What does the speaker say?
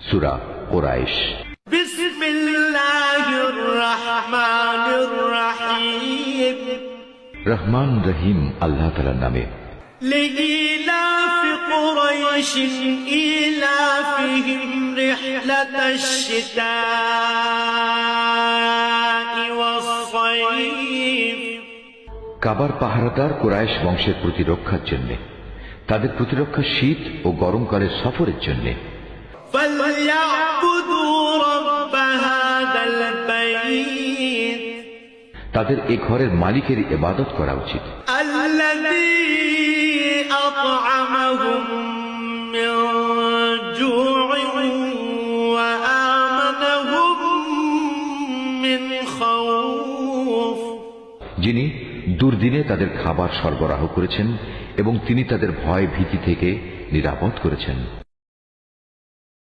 সূরা কুরাইশ। বিসমিল্লাহির রহমানির রহিম। রহমান রহিম আল্লাহ তাআলার নামে। লিইলাফি কুরাইশ ইলাফিহিম রিহলাতাশ শিতাই ওয়াস-সাইফ। কাবার পাহারাদার কুরাইশ বংশের প্রতিরক্ষার জন্য, তাদের প্রতিরক্ষা শীত ও গরমকালের সফরের জন্য। ফালইয়াবুদু রাব্ব হাযাল বাইত। তাদের এ ঘরের মালিকের ইবাদত করা উচিত। আল্লাযী আত'আমাহুম মিন জু'ইন ওয়া আমানাহুম মিন খাউফ। যিনি দুর্দিনে তাদের খাবার সরবরাহ করেছেন এবং তিনি তাদের ভয় ভীতি থেকে নিরাপদ করেছেন।